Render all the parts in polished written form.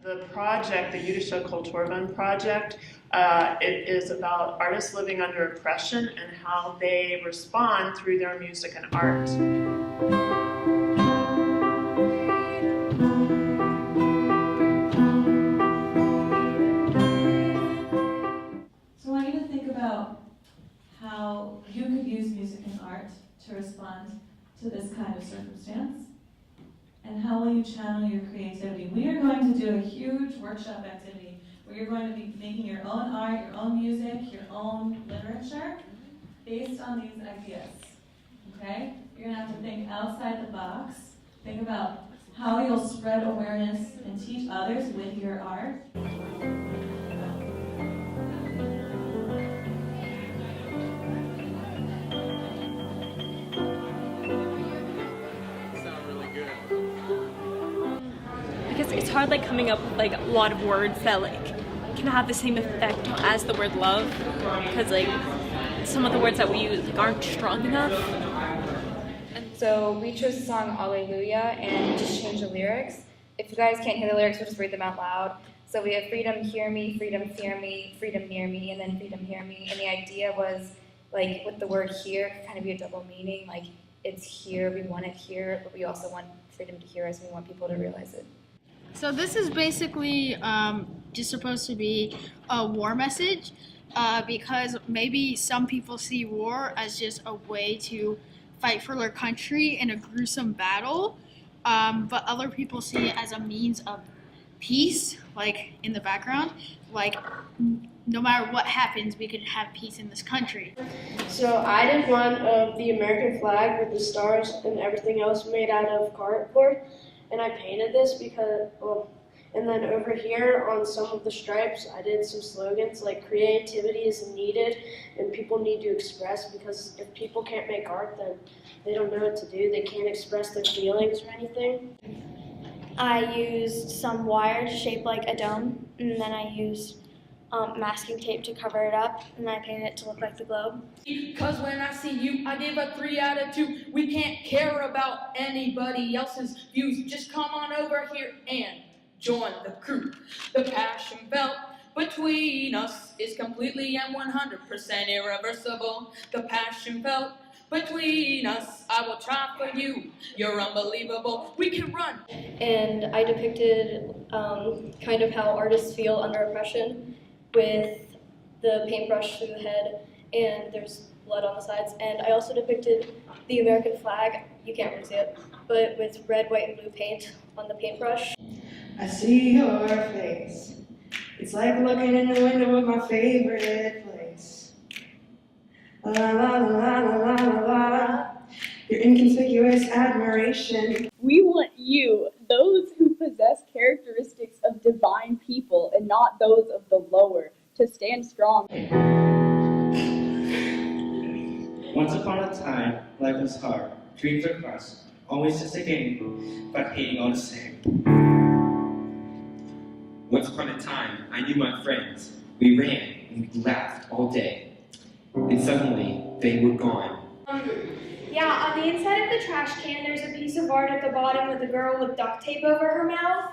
The project, the Jüdische Kulturbund project, it is about artists living under oppression and how they respond through their music and art. So I want you to think about how you could use music and art to respond to this kind of circumstance. And how will you channel your creativity? We are going to do a huge workshop activity where you're going to be making your own art, your own music, your own literature based on these ideas. Okay? You're going to have to think outside the box. Think about how you'll spread awareness and teach others with your art. Because it's hard coming up with a lot of words that can have the same effect as the word love, because some of the words that we use aren't strong enough. So we chose the song Alleluia and just changed the lyrics. If you guys can't hear the lyrics, we'll just read them out loud. So we have freedom, hear me, freedom, fear me, freedom, near me, and then freedom, hear me. And the idea was, with the word here, it could kind of be a double meaning. It's here, we want it here, but we also want freedom to hear us, we want people to realize it. So this is basically just supposed to be a war message because maybe some people see war as just a way to fight for their country in a gruesome battle, but other people see it as a means of peace, in the background, no matter what happens, we could have peace in this country. So I did one of the American flag with the stars and everything else made out of cardboard. And I painted this because, and then over here on some of the stripes, I did some slogans like creativity is needed and people need to express, because if people can't make art, then they don't know what to do. They can't express their feelings or anything. I used some wire shaped like a dome, and then I used masking tape to cover it up, and I painted it to look like the globe. Because when I see you, I give a 3 out of 2. We can't care about anybody else's views. Just come on over here and join the crew. The passion felt between us is completely and 100% irreversible. The passion felt between us, I will try for you. You're unbelievable. We can run. And I depicted kind of how artists feel under oppression with the paintbrush through the head, and there's blood on the sides. And I also depicted the American flag, you can't really see it, but with red, white, and blue paint on the paintbrush. I see your face. It's like looking in the window of my favorite place. La la la la la la la. Your inconspicuous admiration. We want you, those who possess characteristics of divine people and not those of the lower, to stand strong. Once upon a time, life was hard, dreams are crushed, always just a game, but hating all the same. Once upon a time, I knew my friends. We ran and we laughed all day. And suddenly, they were gone. Yeah, on the inside of the trash can, there's a piece of art at the bottom with a girl with duct tape over her mouth.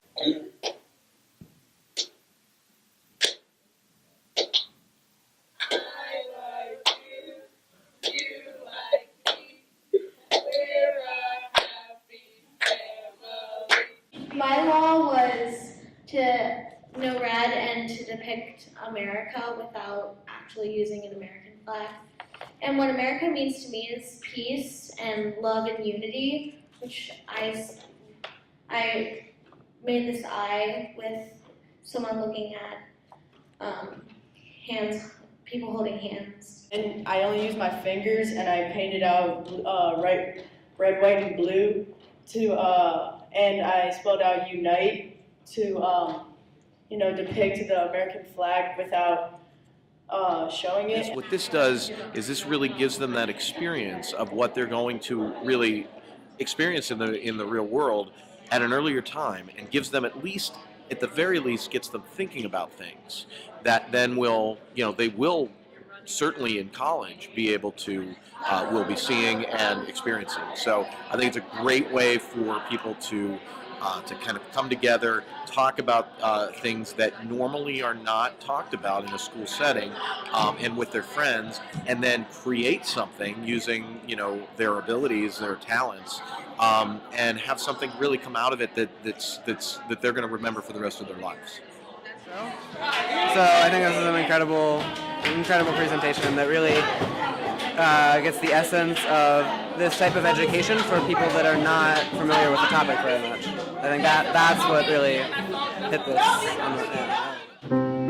My law was to know red and to depict America without actually using an American flag. And what America means to me is peace and love and unity, which I made this eye with someone looking at hands, people holding hands. And I only used my fingers, and I painted out red, white, and blue and I spelled out unite to depict the American flag without showing it. What this does is this really gives them that experience of what they're going to really experience in the real world at an earlier time, and gives them at the very least, gets them thinking about things that then will, they will certainly in college be able to, will be seeing and experiencing. So I think it's a great way for people to to kind of come together, talk about things that normally are not talked about in a school setting, and with their friends, and then create something using, you know, their abilities, their talents, and have something really come out of it that they're going to remember for the rest of their lives. So I think this is an incredible presentation that really gets the essence of this type of education for people that are not familiar with the topic very much. I think that's what really hit this.